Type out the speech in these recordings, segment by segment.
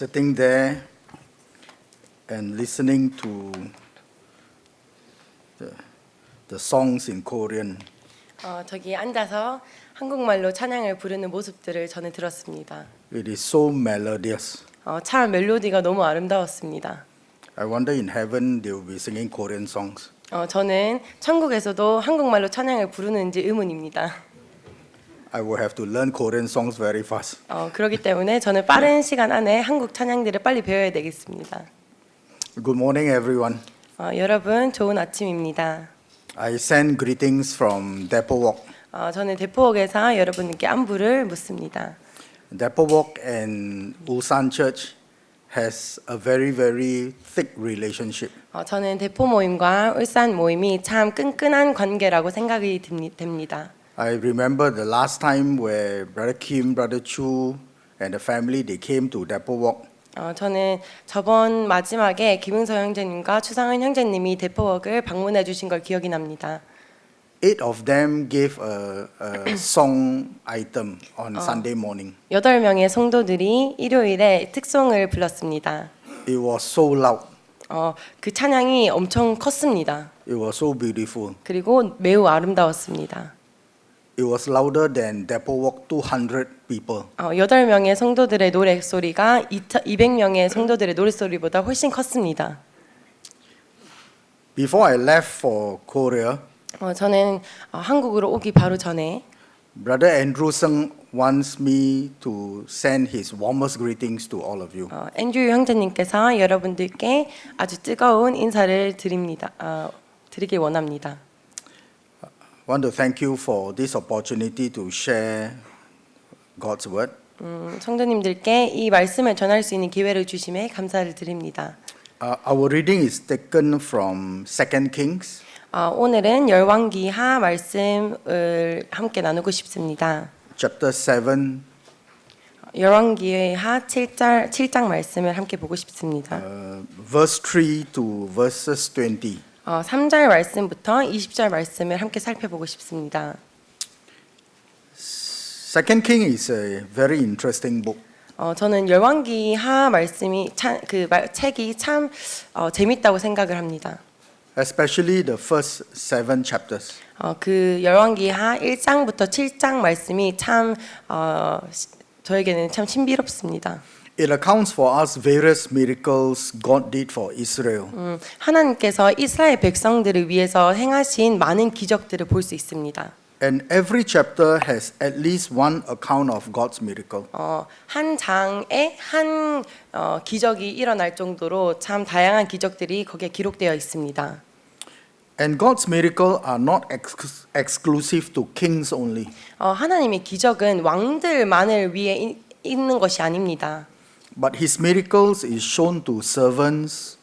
Sitting there and listening to the songs in Korean, 저기 앉아서 한국말로 찬양을 부르는 모습들을 저는 들었습니다. it is so melodious. 참 멜로디가 너무 아름다웠습니다. I wonder in heaven they will be singing Korean songs. 저는 천국에서도 한국말로 찬양을 부르는지 의문입니다. I will have to learn Korean songs very fast. 그렇기 때문에 저는 빠른 시간 안에 한국 찬양들을 빨리 배워야 되겠습니다. Good morning, everyone. 여러분 좋은 아침입니다. I send greetings from Depot Walk. 저는 대포옥에서 여러분께 안부를 묻습니다. Depot Walk and Ulsan Church has a very, very thick relationship. 저는 대포 모임과 울산 모임이 참 끈끈한 관계라고 생각이 됩니다. I remember the last time where Brother Kim, Brother Chu, and the family they came to Depot Walk. 저는 저번 마지막에 김응서 형제님과 추상은 형제님이 대포웍을 방문해 주신 걸 기억이 납니다. 8 of them gave a song item on Sunday morning. 8명의 성도들이 일요일에 특송을 불렀습니다. It was so loud. 그 찬양이 엄청 컸습니다. It was so beautiful. 그리고 매우 아름다웠습니다. It was louder than Depot Walk 200 people. 8명의 성도들의 노래소리가 200명의 성도들의 노래소리보다 훨씬 컸습니다. Before I left for Korea, 저는 한국으로 오기 바로 전에 Brother Andrew Sung wants me to send his warmest greetings to all of you. 앤드류 형제님께서 여러분들께 아주 뜨거운 인사를 드리길 원합니다. I want to thank you for this opportunity to share God's word. 성도님들께 이 말씀을 전할 수 있는 기회를 주심에 감사를 드립니다. Our reading is taken from 2 Kings. 오늘은 열왕기하 말씀을 함께 나누고 싶습니다. Chapter 7, 열왕기하 7장 말씀을 함께 보고 싶습니다. verse 3 to verses 20. 3절 말씀부터 20절 말씀을 함께 살펴보고 싶습니다. 2 King is a very interesting book. 저는 열왕기하 말씀이 책이 참 재밌다고 생각을 합니다. Especially the first 7 chapters. 그 열왕기하 1장부터 7장 말씀이 참 저에게는 참 신비롭습니다. It accounts for us various miracles God did for Israel. 하나님께서 이스라엘 백성들을 위해서 행하신 많은 기적들을 볼 수 있습니다. And every chapter has at least one account of God's miracle. 한 장에 한 기적이 일어날 정도로 참 다양한 기적들이 거기에 기록되어 있습니다. And God's miracle are not exclusive to kings only. 하나님의 기적은 왕들만을 위해 있는 것이 아닙니다. But his miracles is shown to servants,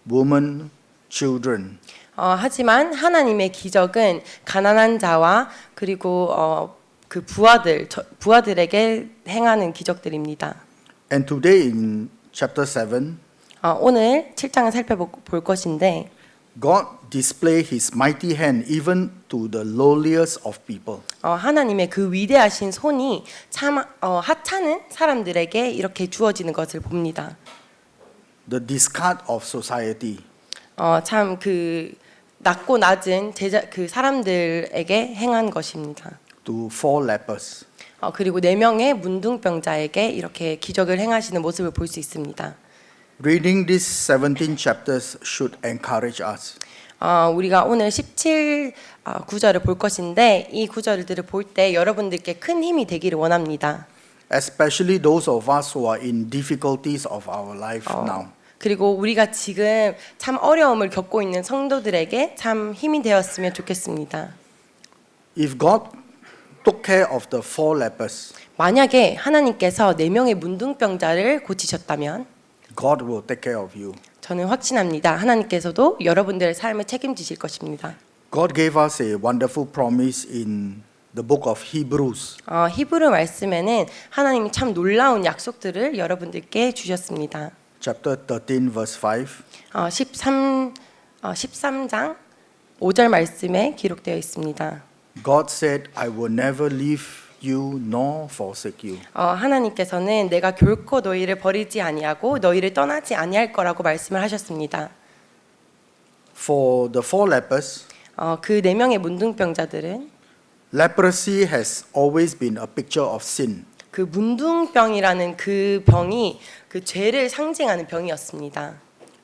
women, children. 하지만 하나님의 기적은 가난한 자와 그리고 그 부하들에게 행하는 기적들입니다. And today in chapter 7, 오늘 7장을 살펴볼 것인데 God display his mighty hand even to the lowliest of people. 하나님의 그 위대하신 손이 참 하찮은 사람들에게 이렇게 주어지는 것을 봅니다. The discard of society. 참 그 낮고 낮은 그 사람들에게 행한 것입니다. To 4 lepers. 그리고 4명의 문둥병자에게 이렇게 기적을 행하시는 모습을 볼 수 있습니다. Reading these 17 chapters should encourage us. 우리가 오늘 9절을 볼 것인데 이 구절들을 볼 때 여러분들께 큰 힘이 되기를 원합니다. Especially those of us who are in difficulties of our life now. 그리고 우리가 지금 참 어려움을 겪고 있는 성도들에게 참 힘이 되었으면 좋겠습니다. If God took care of the 4 lepers, 만약에 하나님께서 4명의 문둥병자를 고치셨다면 God will take care of you. 저는 확신합니다. 하나님께서도 여러분들의 삶을 책임지실 것입니다. God gave us a wonderful promise in the book of Hebrews. 히브리 말씀에는 하나님이 참 놀라운 약속들을 여러분들께 주셨습니다. Chapter 13 verse 5. 13장 5절 말씀에 기록되어 있습니다. God said, I will never leave you nor forsake you. 하나님께서는 내가 결코 너희를 버리지 아니하고 너희를 떠나지 아니할 거라고 말씀을 하셨습니다. For the four lepers, 그 네 명의 문둥병자들은 leprosy has always been a picture of sin. 그 문둥병이라는 그 병이 그 죄를 상징하는 병이었습니다.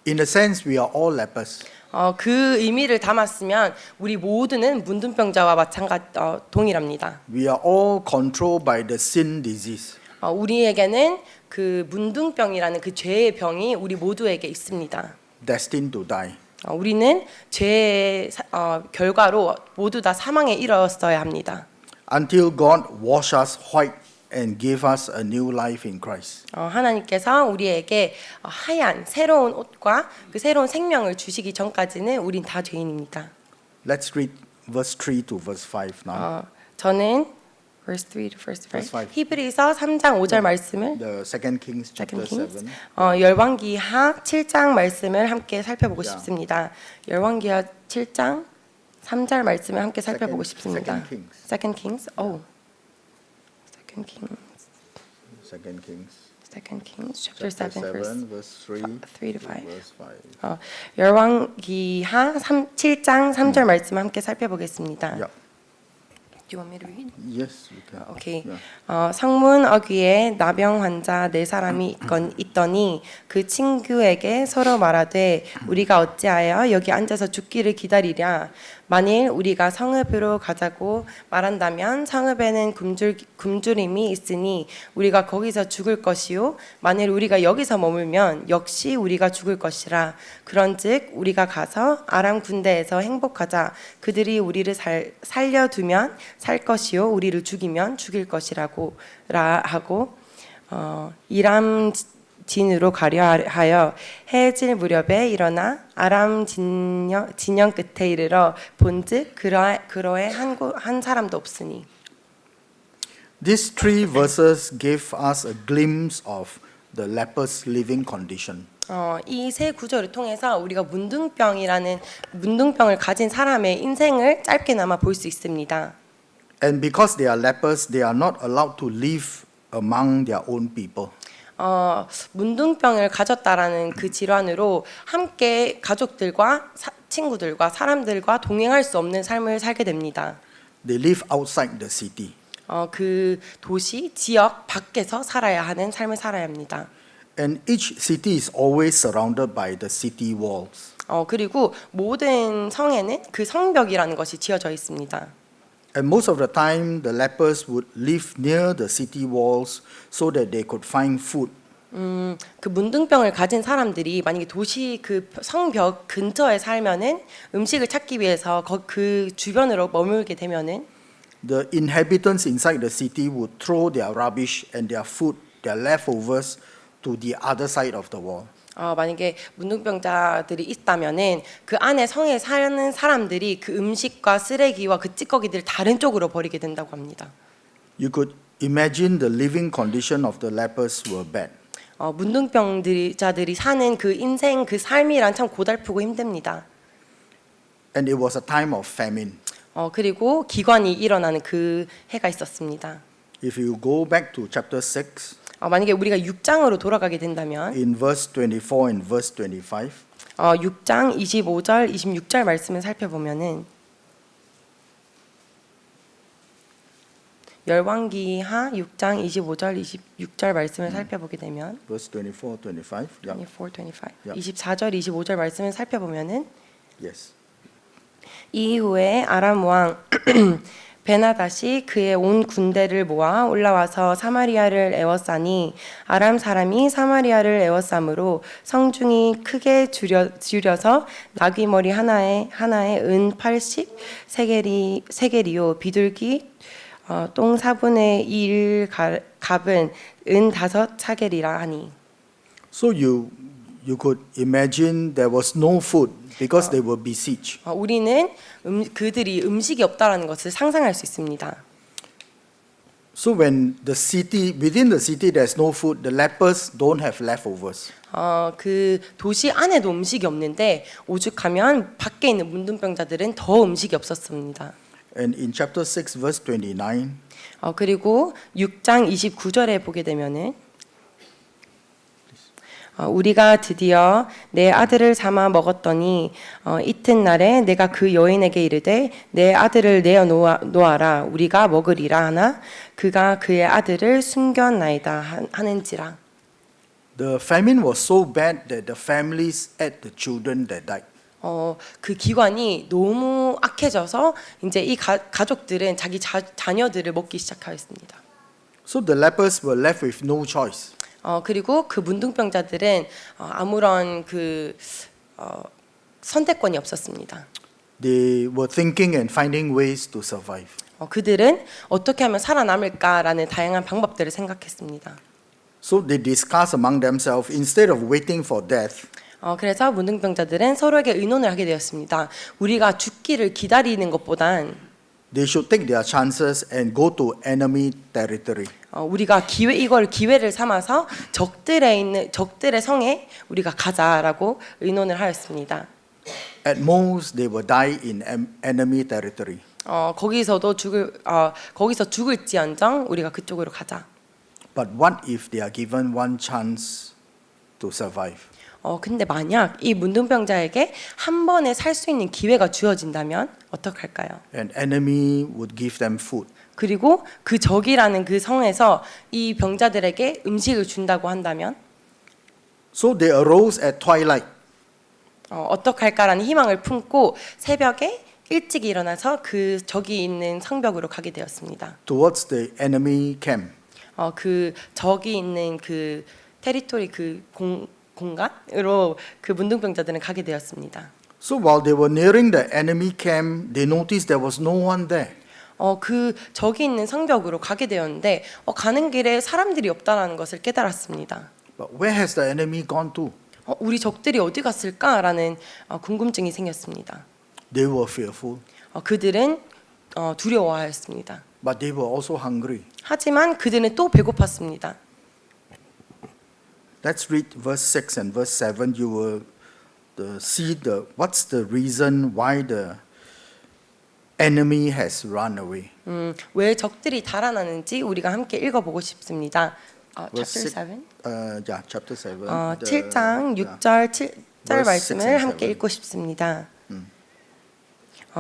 In a sense, we are all lepers. 그 의미를 담았으면 우리 모두는 문둥병자와 동일합니다. We are all controlled by the sin disease. 우리에게는 그 문둥병이라는 그 죄의 병이 우리 모두에게 있습니다. Destined to die. 우리는 죄의 결과로 모두 다 사망에 이르렀어야 합니다. Until God wash us white and give us a new life in Christ. 하나님께서 우리에게 하얀 새로운 옷과 그 새로운 생명을 주시기 전까지는 우린 다 죄인입니다. Let's read verse 3 to verse 5 now. 저는 verse 3 to verse 5. Verse 5. 히브리서 3장 5절 말씀을 The Second Kings chapter 7. 열왕기하 7장 말씀을 함께 살펴보고 Yeah. 싶습니다. 열왕기하 7장 3절 말씀을 함께 살펴보고 싶습니다. Second Kings. Second Kings. Second Kings chapter 7 verse 3 to 5. verse 5. 열왕기하 7장 3절 말씀 함께 살펴보겠습니다. Yeah. Do you want me to read? Yes, you can. 오케이. Yeah. 성문 어귀에 나병 환자 4사람이 있더니 그 친구에게 서로 말하되 우리가 어찌하여 여기 앉아서 죽기를 기다리랴. 만일 우리가 성읍으로 가자고 말한다면 성읍에는 굶주림이 있으니 우리가 거기서 죽을 것이요 만일 우리가 여기서 머물면 역시 우리가 죽을 것이라. 그런즉 우리가 가서 아람 군대에서 행복하자. 그들이 우리를 살려두면 살 것이요 우리를 죽이면 죽일 것이라고 하고 이람 진으로 가려 하여 해질 무렵에 일어나 아람 진영 끝에 이르러 본즉 그러해 한 사람도 없으니. These three verses give us a glimpse of the leper's living condition. 이 세 구절을 통해서 우리가 문둥병을 가진 사람의 인생을 짧게나마 볼 수 있습니다. And because they are lepers, they are not allowed to live among their own people. 문둥병을 가졌다라는 그 질환으로 함께 가족들과 친구들과 사람들과 동행할 수 없는 삶을 살게 됩니다. They live outside the city. 그 도시, 지역 밖에서 살아야 하는 삶을 살아야 합니다. And each city is always surrounded by the city walls. 그리고 모든 성에는 그 성벽이라는 것이 지어져 있습니다. And most of the time, the lepers would live near the city walls so that they could find food. 그 문둥병을 가진 사람들이 만약에 도시 그 성벽 근처에 살면은 음식을 찾기 위해서 그 주변으로 머물게 되면은 The inhabitants inside the city would throw their rubbish and their food, their leftovers, to the other side of the wall. 만약에 문둥병자들이 있다면은 그 안에 성에 사는 사람들이 그 음식과 쓰레기와 그 찌꺼기들을 다른 쪽으로 버리게 된다고 합니다. You could imagine the living condition of the lepers were bad. 문둥병자들이 사는 그 인생 그 삶이란 참 고달프고 힘듭니다. And it was a time of famine. 그리고 기관이 일어나는 그 해가 있었습니다. If you go back to chapter 6, 만약에 우리가 6장으로 돌아가게 된다면 in verse 24 and verse 25, 6장 25절, 26절 말씀을 살펴보면은 열왕기하 6장 25절, 26절 말씀을 살펴보게 되면 verse 24, 25, yeah. 24, 25, Yeah. 24절, 25절 말씀을 살펴보면은 Yes. 이후에 아람 왕 베나닷이 그의 온 군대를 모아 올라와서 사마리아를 에워싸니 아람 사람이 사마리아를 에워싸므로 성중이 크게 줄여서 나귀머리 하나에 은 80 세겔이요 비둘기 똥 4분의 1 갑은 은 5 사겔이라 하니. So you could imagine there was no food because they were besieged. 우리는 그들이 음식이 없다라는 것을 상상할 수 있습니다. So when within the city there's no food, the lepers don't have leftovers. 그 도시 안에도 음식이 없는데 오죽하면 밖에 있는 문둥병자들은 더 음식이 없었습니다. And in chapter 6, verse 29, 그리고 6장 29절에 보게 되면은 우리가 드디어 내 아들을 삼아 먹었더니 이튿날에 내가 그 여인에게 이르되 내 아들을 내어 놓아라 우리가 먹으리라 하나 그가 그의 아들을 숨겼나이다 하는지라. the famine was so bad that the families ate the children that died. 그 기관이 너무 악해져서 이제 이 가족들은 자기 자녀들을 먹기 시작하였습니다. So the lepers were left with no choice. 그리고 그 문둥병자들은 아무런 선택권이 없었습니다. They were thinking and finding ways to survive. 그들은 어떻게 하면 살아남을까라는 다양한 방법들을 생각했습니다. So they discussed among themselves instead of waiting for death. 그래서 문둥병자들은 서로에게 의논을 하게 되었습니다. 우리가 죽기를 기다리는 것보단 They should take their chances and go to enemy territory. 우리가 이걸 기회를 삼아서 적들의 성에 우리가 가자라고 의논을 하였습니다. At most, they will die in enemy territory. 거기서 죽을지언정 우리가 그쪽으로 가자. But what if they are given one chance to survive? 근데 만약 이 문둥병자에게 한 번에 살 수 있는 기회가 주어진다면 어떡할까요? An enemy would give them food. 그리고 그 적이라는 그 성에서 이 병자들에게 음식을 준다고 한다면 So they arose at twilight. 어떡할까라는 희망을 품고 새벽에 일찍 일어나서 그 적이 있는 성벽으로 가게 되었습니다. Towards the enemy camp. 그 적이 있는 그 테리토리 공간으로 그 문둥병자들은 가게 되었습니다. So while they were nearing the enemy camp, they noticed there was no one there. 그 적이 있는 성벽으로 가게 되었는데 가는 길에 사람들이 없다라는 것을 깨달았습니다. But where has the enemy gone to? 우리 적들이 어디 갔을까라는 궁금증이 생겼습니다. They were fearful, 그들은 두려워하였습니다. but they were also hungry. 하지만 그들은 또 배고팠습니다. Let's read verse 6 and verse 7. You will see what's the reason why the enemy has run away. 왜 적들이 달아나는지 우리가 함께 읽어보고 싶습니다. Verse chapter 7. Yeah, chapter 7. 7장 6절 7절 verse 말씀을 6 and 함께 7. 읽고 싶습니다.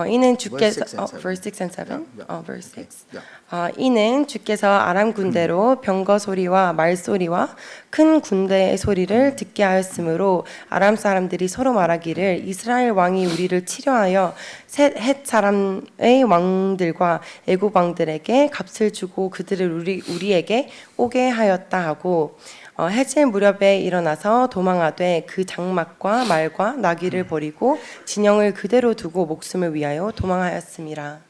이는 주께서 Verse 6 and 7. verse 6 and 7. Yeah. verse 6. Yeah. 이는 주께서 아람 군대로 병거 소리와 말 소리와 큰 군대의 소리를 듣게 하였으므로 아람 사람들이 서로 말하기를 이스라엘 왕이 우리를 치려하여 헷 사람의 왕들과 애굽 왕들에게 값을 주고 그들을 우리에게 오게 하였다 하고 해질 무렵에 일어나서 도망하되 그 장막과 말과 나귀를 버리고 진영을 그대로 두고 목숨을 위하여 도망하였음이라.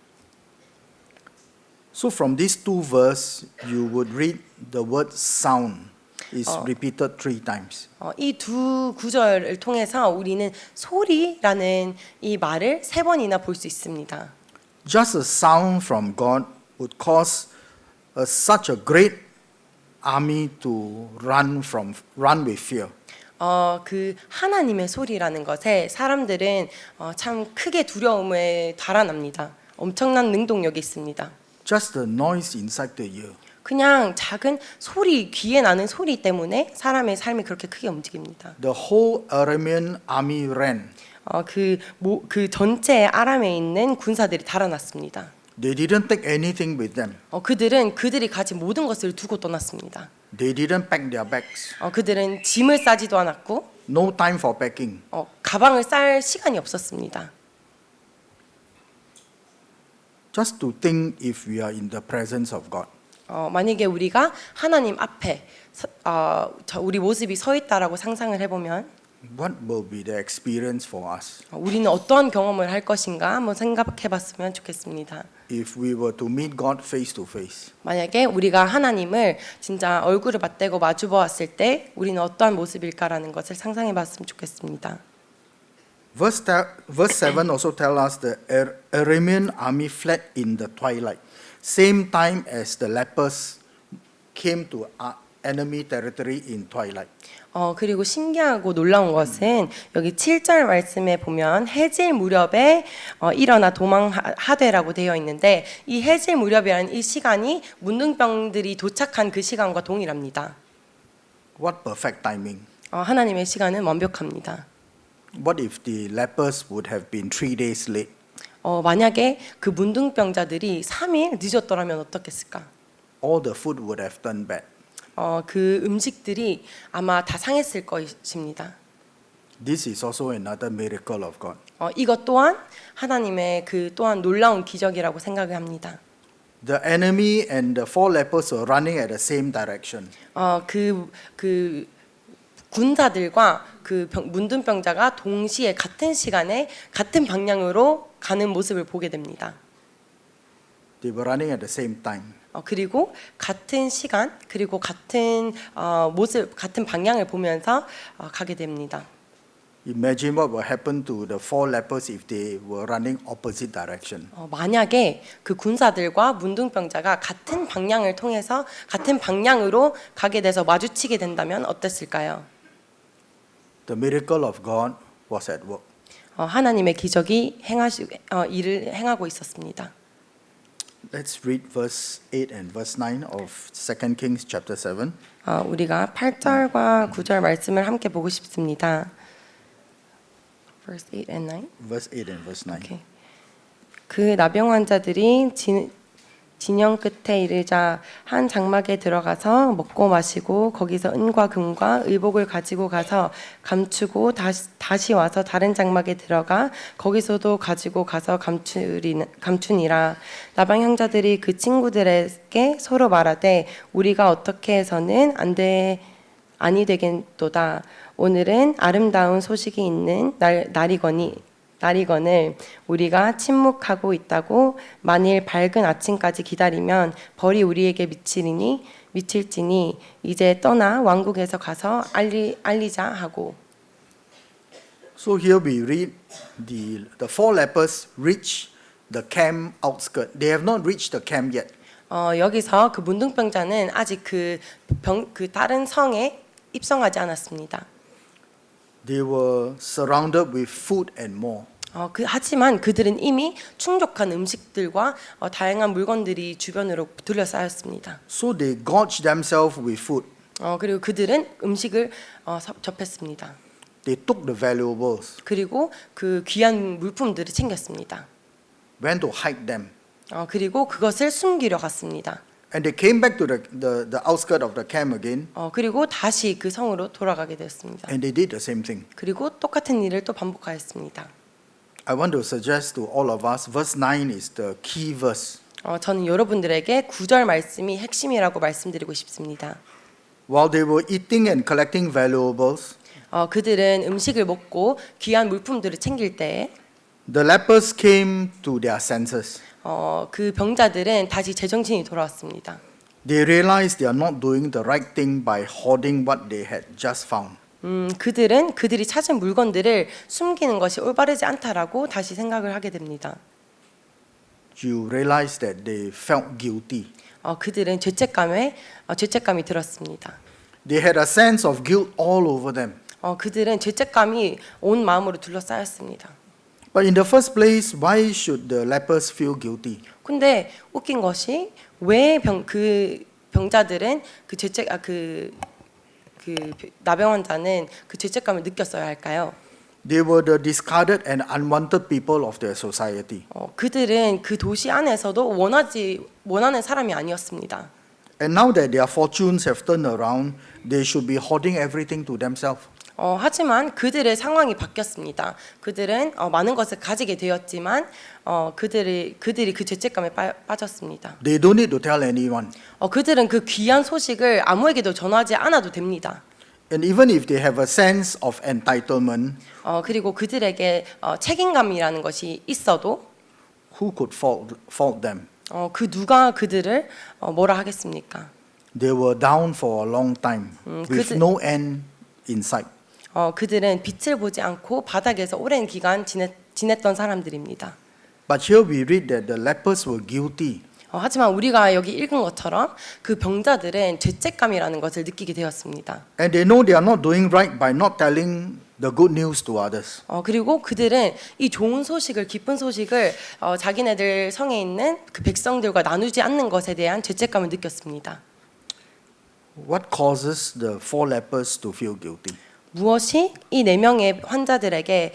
So from these two verses, you would read the word sound is repeated 3 times. 이 두 구절을 통해서 우리는 소리라는 이 말을 3번이나 볼 수 있습니다. Just a sound from God would cause such a great army to run with fear. 그 하나님의 소리라는 것에 사람들은 참 크게 두려움에 달아납니다. 엄청난 능동력이 있습니다. Just the noise inside the ear. 그냥 작은 소리, 귀에 나는 소리 때문에 사람의 삶이 그렇게 크게 움직입니다. The whole Aramean army ran. 그 전체 아람에 있는 군사들이 달아났습니다. They didn't take anything with them. 그들은 그들이 가진 모든 것을 두고 떠났습니다. They didn't pack their bags. 그들은 짐을 싸지도 않았고 No time for packing. 가방을 쌀 시간이 없었습니다. Just to think if we are in the presence of God. 만약에 우리가 하나님 앞에 우리 모습이 서 있다라고 상상을 해보면 What will be the experience for us 우리는 어떠한 경험을 할 것인가 한번 생각해봤으면 좋겠습니다. if we were to meet God face to face? 만약에 우리가 하나님을 진짜 얼굴을 맞대고 마주 보았을 때 우리는 어떠한 모습일까라는 것을 상상해봤으면 좋겠습니다. Verse 7 also tells us the Aramean army fled in the twilight, same time as the lepers came to enemy territory in twilight. 그리고 신기하고 놀라운 것은 여기 7절 말씀에 보면 해질 무렵에 일어나 도망하되라고 되어 있는데 이 해질 무렵이라는 이 시간이 문둥병들이 도착한 그 시간과 동일합니다. What perfect timing. 하나님의 시간은 완벽합니다. What if the lepers would have been 3 days late? 만약에 그 문둥병자들이 3일 늦었더라면 어떻겠을까? All the food would have turned bad. 그 음식들이 아마 다 상했을 것입니다. This is also another miracle of God. 이것 또한 하나님의 그 또한 놀라운 기적이라고 생각을 합니다. The enemy and the 4 lepers were running at the same direction. 그 군사들과 그 문둥병자가 동시에 같은 시간에 같은 방향으로 가는 모습을 보게 됩니다. They were running at the same time. 그리고 같은 시간 그리고 같은 모습 같은 방향을 보면서 가게 됩니다. Imagine what would happen to the 4 lepers if they were running opposite direction. 만약에 그 군사들과 문둥병자가 같은 방향을 통해서 같은 방향으로 가게 돼서 마주치게 된다면 어땠을까요? The miracle of God was at work. 하나님의 기적이 일을 행하고 있었습니다. Let's read verse 8 and verse 9 of 2 Kings chapter 7. 우리가 8절과 9절 말씀을 함께 보고 싶습니다. Verse 8 and 9. Verse 8 and verse 9. 오케이. 그 나병 환자들이 진영 끝에 이르자 한 장막에 들어가서 먹고 마시고 거기서 은과 금과 의복을 가지고 가서 감추고 다시 와서 다른 장막에 들어가 거기서도 가지고 가서 감추니라. 나방 형제들이 그 친구들에게 서로 말하되 우리가 어떻게 해서는 아니 되겠도다. 오늘은 아름다운 소식이 있는 날이거늘 우리가 침묵하고 있다고 만일 밝은 아침까지 기다리면 벌이 우리에게 미칠지니 이제 떠나 왕국에서 가서 알리자 하고. So here we read the 4 lepers reach the camp outskirt. They have not reached the camp yet. 여기서 그 문둥병자는 아직 그 다른 성에 입성하지 않았습니다. They were surrounded with food and more. 하지만 그들은 이미 충족한 음식들과 다양한 물건들이 주변으로 둘러싸였습니다. So they gorged themselves with food. 그리고 그들은 음식을 접했습니다. They took the valuables, 그리고 그 귀한 물품들을 챙겼습니다. went to hide them. 그리고 그것을 숨기려 갔습니다. And they came back to the outskirt of the camp again, 그리고 다시 그 성으로 돌아가게 되었습니다. and they did the same thing. 그리고 똑같은 일을 또 반복하였습니다. I want to suggest to all of us, verse 9 is the key verse. 저는 여러분들에게 9절 말씀이 핵심이라고 말씀드리고 싶습니다. While they were eating and collecting valuables, 그들은 음식을 먹고 귀한 물품들을 챙길 때에 the lepers came to their senses. 그 병자들은 다시 제정신이 돌아왔습니다. They realized they are not doing the right thing by hoarding what they had just found. 그들이 찾은 물건들을 숨기는 것이 올바르지 않다라고 다시 생각을 하게 됩니다. You realize that they felt guilty. 그들은 죄책감이 들었습니다. They had a sense of guilt all over them. 그들은 죄책감이 온 마음으로 둘러싸였습니다. But in the first place, why should the lepers feel guilty? 근데 웃긴 것이 왜 그 병자들은 그 나병 환자는 그 죄책감을 느꼈어야 할까요? They were the discarded and unwanted people of their society. 그들은 그 도시 안에서도 원하는 사람이 아니었습니다. And now that their fortunes have turned around, they should be hoarding everything to themselves. 하지만 그들의 상황이 바뀌었습니다. 그들은 많은 것을 가지게 되었지만 그들이 그 죄책감에 빠졌습니다. They don't need to tell anyone. 그들은 그 귀한 소식을 아무에게도 전하지 않아도 됩니다. And even if they have a sense of entitlement, 그리고 그들에게 책임감이라는 것이 있어도 who could fault them? 그 누가 그들을 뭐라 하겠습니까? They were down for a long time with no end in sight. 그들은 빛을 보지 않고 바닥에서 오랜 기간 지냈던 사람들입니다. But here we read that the lepers were guilty. 하지만 우리가 여기 읽은 것처럼 그 병자들은 죄책감이라는 것을 느끼게 되었습니다. And they know they are not doing right by not telling the good news to others. 그리고 그들은 이 좋은 소식을, 기쁜 소식을 자기네들 성에 있는 그 백성들과 나누지 않는 것에 대한 죄책감을 느꼈습니다. What causes the 4 lepers to feel guilty? 무엇이 이 4명의 환자들에게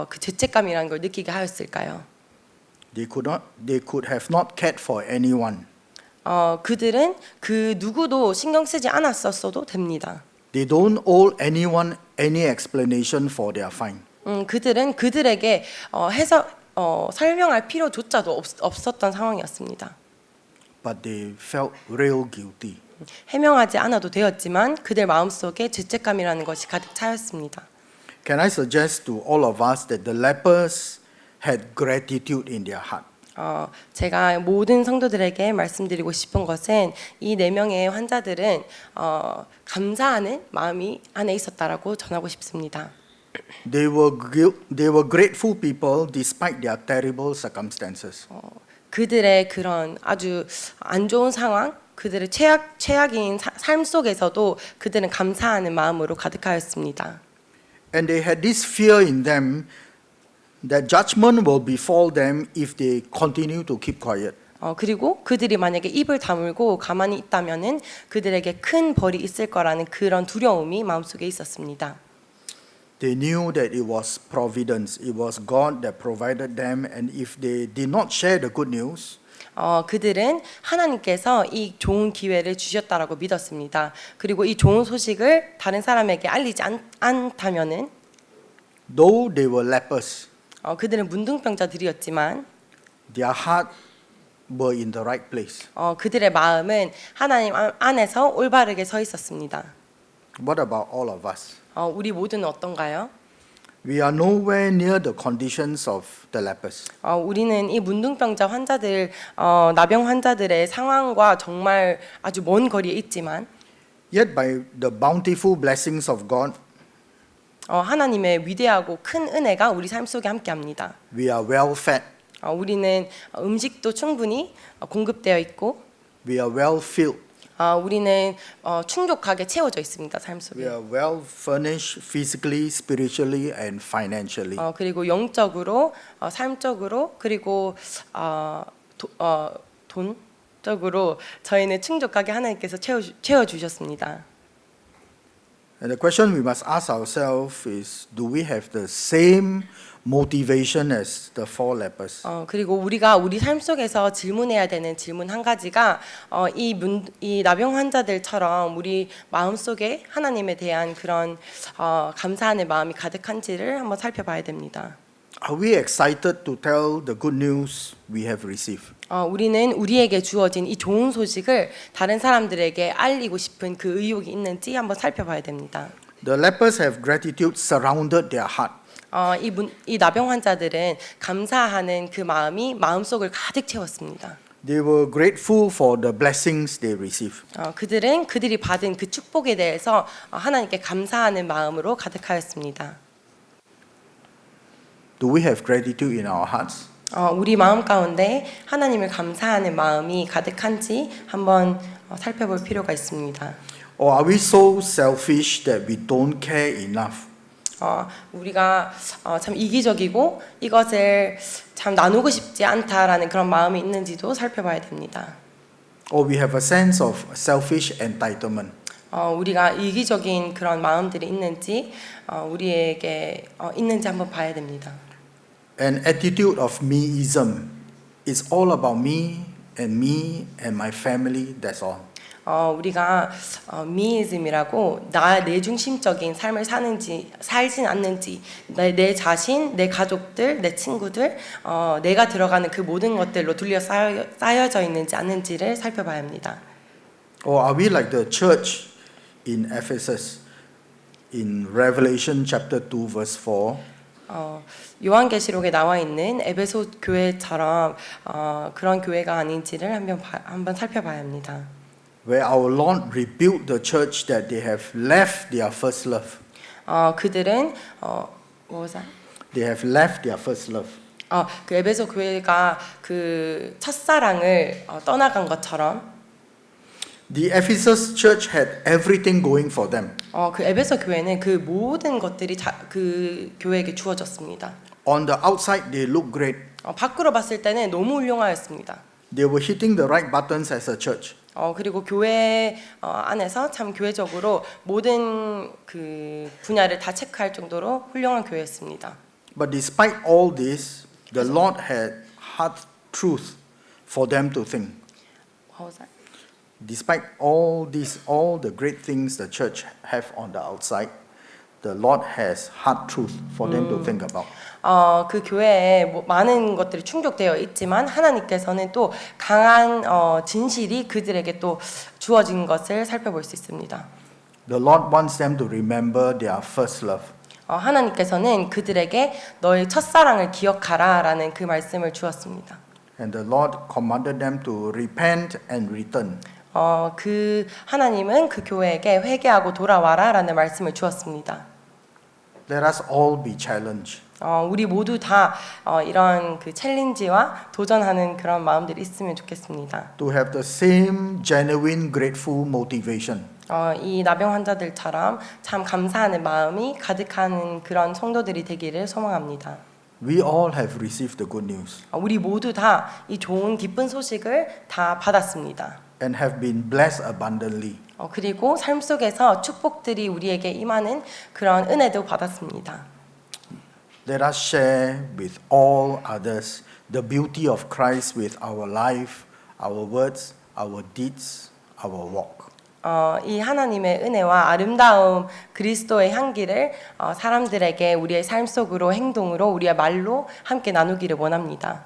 그 죄책감이라는 걸 느끼게 하였을까요? They could have not cared for anyone. 그들은 그 누구도 신경 쓰지 않았었어도 됩니다. They don't owe anyone any explanation for their fine. 그들은 그들에게 설명할 필요조차도 없었던 상황이었습니다. But they felt real guilty. 해명하지 않아도 되었지만 그들 마음속에 죄책감이라는 것이 가득 차였습니다. Can I suggest to all of us that the lepers had gratitude in their heart? 제가 모든 성도들에게 말씀드리고 싶은 것은 이 4명의 환자들은 감사하는 마음이 안에 있었다라고 전하고 싶습니다. They were grateful people despite their terrible circumstances. 그들의 그런 아주 안 좋은 상황, 그들의 최악인 삶 속에서도 그들은 감사하는 마음으로 가득하였습니다. And they had this fear in them that judgment will befall them if they continue to keep quiet. 그리고 그들이 만약에 입을 다물고 가만히 있다면은 그들에게 큰 벌이 있을 거라는 그런 두려움이 마음속에 있었습니다. They knew that it was providence. It was God that provided them, and if they did not share the good news, 그들은 하나님께서 이 좋은 기회를 주셨다라고 믿었습니다. 그리고 이 좋은 소식을 다른 사람에게 알리지 않다면은, though they were lepers, 그들은 문둥병자들이었지만, their heart were in the right place. 그들의 마음은 하나님 안에서 올바르게 서 있었습니다. What about all of us? 우리 모두는 어떤가요? We are nowhere near the conditions of the lepers. 우리는 이 문둥병자 환자들, 나병 환자들의 상황과 정말 아주 먼 거리에 있지만, Yet by the bountiful blessings of God, 하나님의 위대하고 큰 은혜가 우리 삶 속에 함께합니다. we are well fed, 우리는 음식도 충분히 공급되어 있고, we are well filled, 우리는 충족하게 채워져 있습니다. 삶 we 속에. are well furnished physically, spiritually, and financially. 그리고 영적으로, 삶적으로, 그리고 돈적으로 저희는 충족하게 하나님께서 채워 주셨습니다. And the question we must ask ourselves is, do we have the same motivation as the 4 lepers? 그리고 우리가 우리 삶 속에서 질문해야 되는 질문 한 가지가 이 나병 환자들처럼 우리 마음 속에 하나님에 대한 그런 감사하는 마음이 가득한지를 한번 살펴봐야 됩니다. Are we excited to tell the good news we have received? 우리는 우리에게 주어진 이 좋은 소식을 다른 사람들에게 알리고 싶은 그 의욕이 있는지 한번 살펴봐야 됩니다. The lepers have gratitude surrounded their heart. 이 나병 환자들은 감사하는 그 마음이 마음속을 가득 채웠습니다. They were grateful for the blessings they received. 그들은 그들이 받은 그 축복에 대해서 하나님께 감사하는 마음으로 가득하였습니다. Do we have gratitude in our hearts? 우리 마음 가운데 하나님을 감사하는 마음이 가득한지 한번 살펴볼 필요가 있습니다. Or are we so selfish that we don't care enough? 우리가 참 이기적이고 이것을 참 나누고 싶지 않다라는 그런 마음이 있는지도 살펴봐야 됩니다. Or we have a sense of selfish entitlement? 우리가 이기적인 그런 마음들이 있는지 우리에게 있는지 한번 봐야 됩니다. An attitude of meism. It's all about me and my family, that's all. 우리가 미이즘이라고 내 중심적인 삶을 살진 않는지 내 자신, 내 가족들, 내 친구들, 내가 들어가는 그 모든 것들로 쌓여져 있는지 않는지를 살펴봐야 합니다. Or are we like the church in Ephesus in Revelation chapter 2 verse 4? 요한계시록에 나와 있는 에베소 교회처럼 그런 교회가 아닌지를 한번 살펴봐야 합니다. Where our Lord rebuked the church that they have left their first love. 그들은 what was that? They have left their first love. 그 에베소 교회가 그 첫사랑을 떠나간 것처럼 the Ephesus church had everything going for them. 그 에베소 교회는 그 모든 것들이 그 교회에게 주어졌습니다. On the outside, they look great. 밖으로 봤을 때는 너무 훌륭하였습니다. They were hitting the right buttons as a church. 그리고 교회 안에서 참 교회적으로 모든 그 분야를 다 체크할 정도로 훌륭한 교회였습니다. But despite all this, the Lord had hard truth for them to think. Despite all this, all the great things the church have on the outside, the Lord has hard truth for them to think about. 그 교회에 많은 것들이 충족되어 있지만 하나님께서는 또 강한 진실이 그들에게 또 주어진 것을 살펴볼 수 있습니다. The Lord wants them to remember their first love. 하나님께서는 그들에게 너의 첫사랑을 기억하라라는 그 말씀을 주었습니다. And the Lord commanded them to repent and return. 그 하나님은 그 교회에게 회개하고 돌아와라라는 말씀을 주었습니다. Let us all be challenged. 우리 모두 다 이런 그 챌린지와 도전하는 그런 마음들이 있으면 좋겠습니다. To have the same genuine grateful motivation. 이 나병 환자들처럼 참 감사하는 마음이 가득한 그런 성도들이 되기를 소망합니다. We all have received the good news 우리 모두 다 이 좋은 기쁜 소식을 다 받았습니다. and have been blessed abundantly. 그리고 삶 속에서 축복들이 우리에게 임하는 그런 은혜도 받았습니다. Let us share with all others the beauty of Christ with our life, our words, our deeds, our walk. 이 하나님의 은혜와 아름다움 그리스도의 향기를 사람들에게 우리의 삶 속으로 행동으로 우리의 말로 함께 나누기를 원합니다.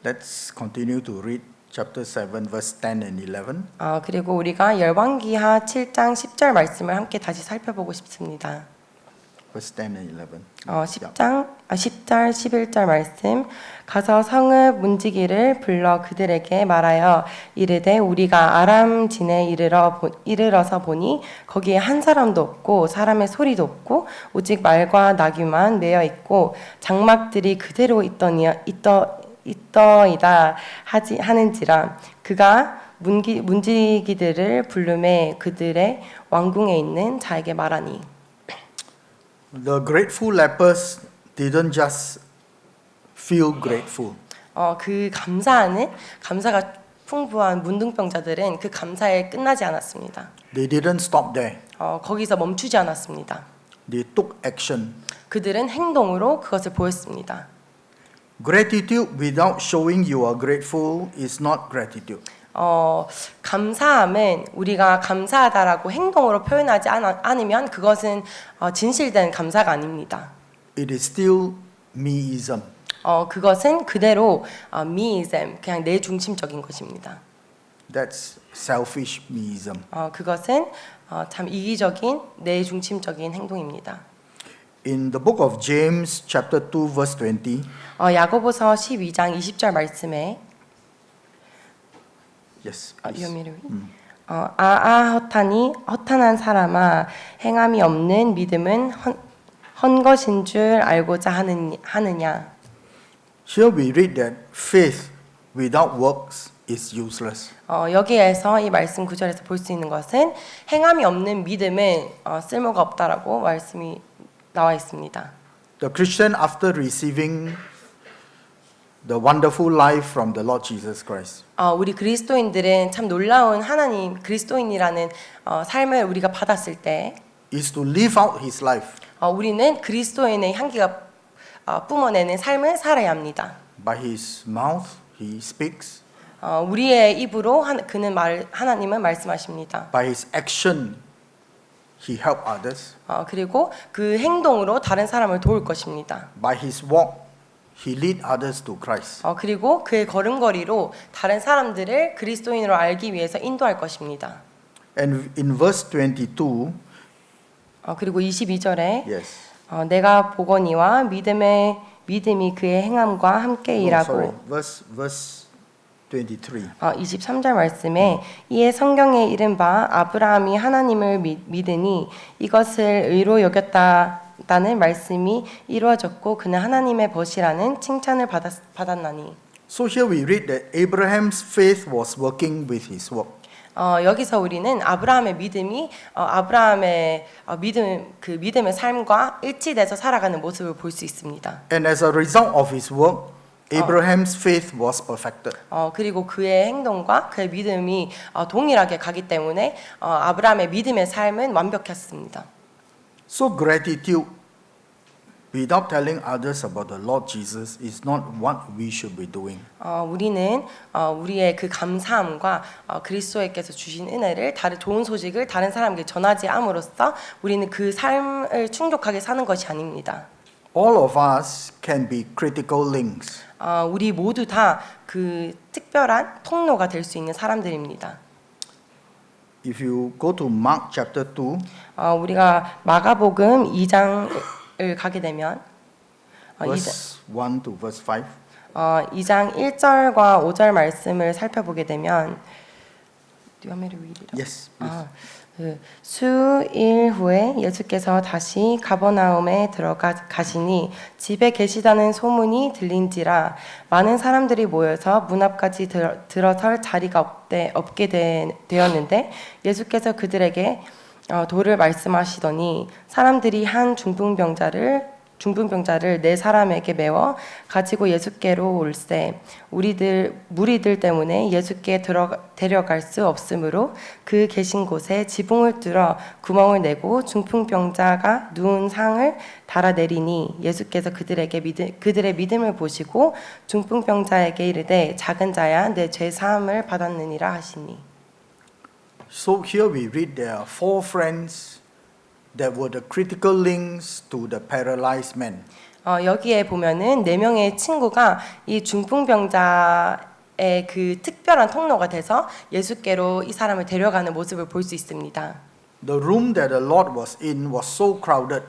Let's continue to read chapter 7 verse 10 and 11. 그리고 우리가 열왕기하 7장 10절 말씀을 함께 다시 살펴보고 싶습니다. Verse 10 and 11. 10절 11절 말씀 가서 성읍 문지기를 불러 그들에게 말하여 이르되 우리가 아람진에 이르러서 보니 거기에 한 사람도 없고 사람의 소리도 없고 오직 말과 나귀만 매여 있고 장막들이 그대로 있더이다 하는지라 그가 문지기들을 부르매 그들의 왕궁에 있는 자에게 말하니 The grateful lepers didn't just feel grateful. 그 감사가 풍부한 문둥병자들은 그 감사에 끝나지 않았습니다. They didn't stop there. 거기서 멈추지 않았습니다. They took action. 그들은 행동으로 그것을 보였습니다. Gratitude without showing you are grateful is not gratitude. 감사함은 우리가 감사하다라고 행동으로 표현하지 않으면 그것은 진실된 감사가 아닙니다. It is still meism. 그것은 그대로 meism, 그냥 내 중심적인 것입니다. That's selfish meism. 그것은 참 이기적인 내 중심적인 행동입니다. In the book of James chapter 2 verse 20, 야고보서 12장 20절 말씀에 yes. please. 허탄한 사람아 행함이 없는 믿음은 헌 것인 줄 알고자 하느냐. Here we read that faith without works is useless. 여기에서 이 말씀 구절에서 볼 수 있는 것은 행함이 없는 믿음은 쓸모가 없다라고 말씀이 나와 있습니다. The Christian after receiving the wonderful life from the Lord Jesus Christ 우리 그리스도인들은 참 놀라운 하나님 그리스도인이라는 삶을 우리가 받았을 때 is to live out his life 우리는 그리스도인의 향기가 뿜어내는 삶을 살아야 합니다. by his mouth he speaks, 우리의 입으로 하나님은 말씀하십니다. by his action he help others, 그리고 그 행동으로 다른 사람을 도울 것입니다. by his walk he lead others to Christ. 그리고 그의 걸음걸이로 다른 사람들을 그리스도인으로 알기 위해서 인도할 것입니다. And in verse 22, 그리고 22절에 yes. 내가 보거니와 믿음이 그의 행함과 함께 일하고 verse 23. 23절 말씀에 이에 성경에 이른 바 아브라함이 하나님을 믿으니 이것을 의로 여겼다 받았다는 말씀이 이루어졌고 그는 하나님의 벗이라는 칭찬을 받았나니. So here we read that Abraham's faith was working with his work. 여기서 우리는 아브라함의 믿음이 아브라함의 믿음의 삶과 일치돼서 살아가는 모습을 볼 수 있습니다. And as a result of his work, Abraham's faith was perfected. 그리고 그의 행동과 그의 믿음이 동일하게 가기 때문에 아브라함의 믿음의 삶은 완벽했습니다. So gratitude without telling others about the Lord Jesus is not what we should be doing. 우리는 우리의 그 감사함과 그리스도께서 주신 은혜를 좋은 소식을 다른 사람에게 전하지 함으로써 우리는 그 삶을 충족하게 사는 것이 아닙니다. All of us can be critical links. 우리 모두 다 그 특별한 통로가 될 수 있는 사람들입니다. If you go to Mark chapter 2, 우리가 마가복음 2장을 가게 되면 verse 1 to verse 5. 2장 1절과 5절 말씀을 살펴보게 되면 Do you want me to read it? Yes, please. 수일 후에 예수께서 다시 가버나움에 가시니 집에 계시다는 소문이 들린지라 많은 사람들이 모여서 문 앞까지 들어설 자리가 없게 되었는데 예수께서 그들에게 도를 말씀하시더니 사람들이 한 중풍병자를 네 사람에게 메워 가지고 예수께로 올세 무리들 때문에 예수께 데려갈 수 없으므로 그 계신 곳에 지붕을 뚫어 구멍을 내고 중풍병자가 누운 상을 달아내리니 예수께서 그들의 믿음을 보시고 중풍병자에게 이르되 작은 자야 내 죄 사함을 받았느니라 하시니. So here we read there are 4 friends that were the critical links to the paralyzed man. 여기에 보면은 4명의 친구가 이 중풍병자의 그 특별한 통로가 돼서 예수께로 이 사람을 데려가는 모습을 볼 수 있습니다. The room that the Lord was in was so crowded.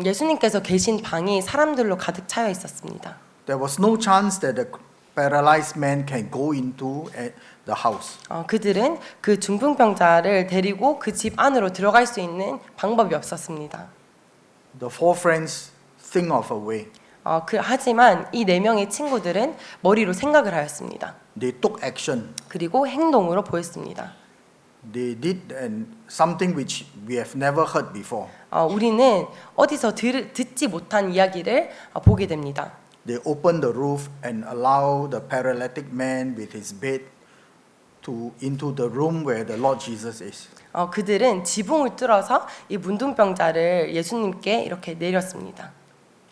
예수님께서 계신 방이 사람들로 가득 차여 있었습니다. There was no chance that the paralyzed man can go into the house. 그들은 그 중풍병자를 데리고 그 집 안으로 들어갈 수 있는 방법이 없었습니다. The 4 friends think of a way. 하지만 이 4명의 친구들은 머리로 생각을 하였습니다. They took action. 그리고 행동으로 보였습니다. They did something which we have never heard before. 우리는 어디서 듣지 못한 이야기를 보게 됩니다. They opened the roof and allowed the paralytic man with his bed into the room where the Lord Jesus is. 그들은 지붕을 뚫어서 이 문둥병자를 예수님께 이렇게 내렸습니다.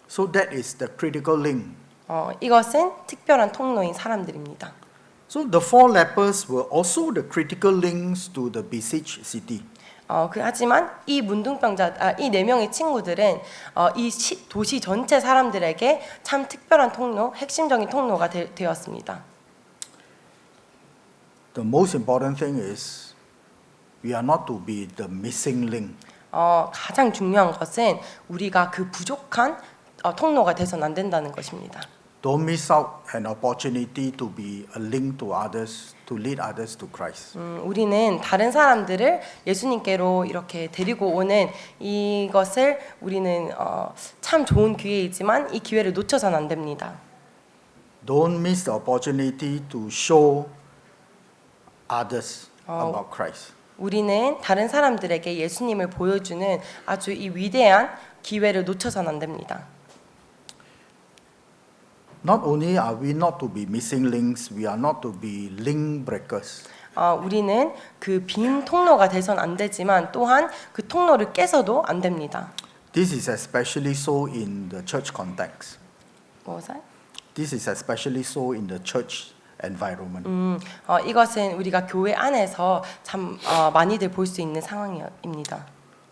So that is the critical link. 이것은 특별한 통로인 사람들입니다. So the 4 lepers were also the critical links to the besieged city. 하지만 이 문둥병자, 이 4명의 친구들은 이 도시 전체 사람들에게 참 특별한 통로, 핵심적인 통로가 되었습니다. The most important thing is we are not to be the missing link. 가장 중요한 것은 우리가 그 부족한 통로가 돼서는 안 된다는 것입니다. Don't miss out an opportunity to be a link to others, to lead others to Christ. 우리는 다른 사람들을 예수님께로 이렇게 데리고 오는 이것을 우리는 참 좋은 기회이지만 이 기회를 놓쳐서는 안 됩니다. Don't miss the opportunity to show others about Christ. 우리는 다른 사람들에게 예수님을 보여주는 아주 이 위대한 기회를 놓쳐서는 안 됩니다. Not only are we not to be missing links, we are not to be link breakers. 우리는 그 빈 통로가 돼서는 안 되지만 또한 그 통로를 깨서도 안 됩니다. This is especially so in the church context. 뭐죠? This is especially so in the church environment. 이것은 우리가 교회 안에서 참 많이들 볼 수 있는 상황입니다.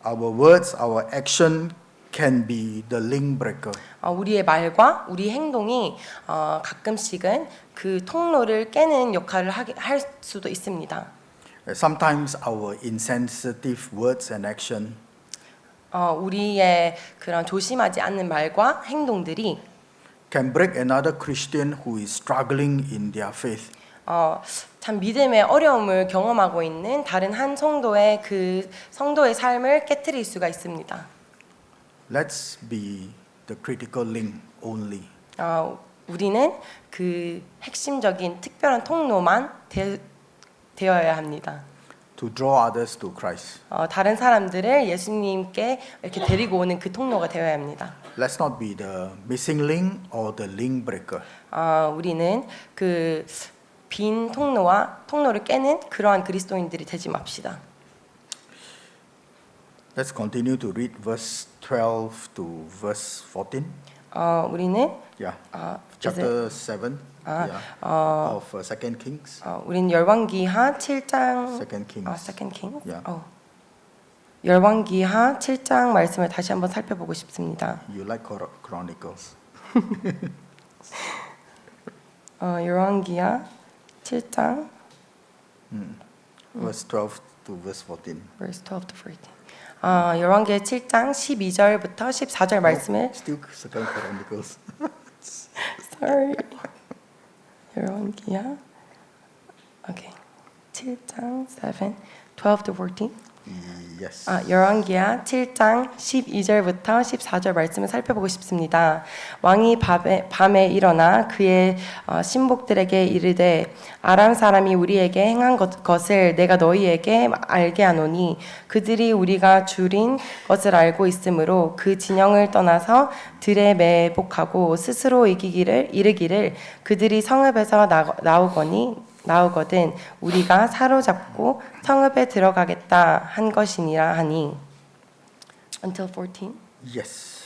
Our words, our action can be the link breaker. 우리의 말과 우리 행동이 가끔씩은 그 통로를 깨는 역할을 할 수도 있습니다. Sometimes our insensitive words and action 우리의 그런 조심하지 않는 말과 행동들이 can break another Christian who is struggling in their faith. 참 믿음의 어려움을 경험하고 있는 다른 한 성도의 그 성도의 삶을 깨트릴 수가 있습니다. let's be the critical link only. 우리는 그 핵심적인 특별한 통로만 되어야 합니다. To draw others to Christ. 다른 사람들을 예수님께 이렇게 데리고 오는 그 통로가 되어야 합니다. Let's not be the missing link or the link breaker. 우리는 그 빈 통로와 통로를 깨는 그러한 그리스도인들이 되지 맙시다. Let's continue to read verse 12 to verse 14. 우리는 Yeah. is Chapter 7. Yeah. Of Second Kings. 우리는 열왕기하 7장 Second Kings. Second Kings. Yeah. 열왕기하 7장 말씀을 다시 한번 살펴보고 싶습니다. You like Chronicles. 열왕기하 7장 Verse 12 to verse 14. verse 12 to 14. 열왕기하 7장 12절부터 14절 말씀을 Still Second Chronicles. sorry. 열왕기하 okay. 7장 7 12 to 14. Yes. 열왕기하 7장 12절부터 14절 말씀을 살펴보고 싶습니다. 왕이 밤에 일어나 그의 신복들에게 이르되 아람 사람이 우리에게 행한 것을 내가 너희에게 알게 하노니 그들이 우리가 줄인 것을 알고 있으므로 그 진영을 떠나서 들에 매복하고 스스로 이르기를 그들이 성읍에서 나오거든 우리가 사로잡고 성읍에 들어가겠다 한 것이니라 하니 until 14. Yes.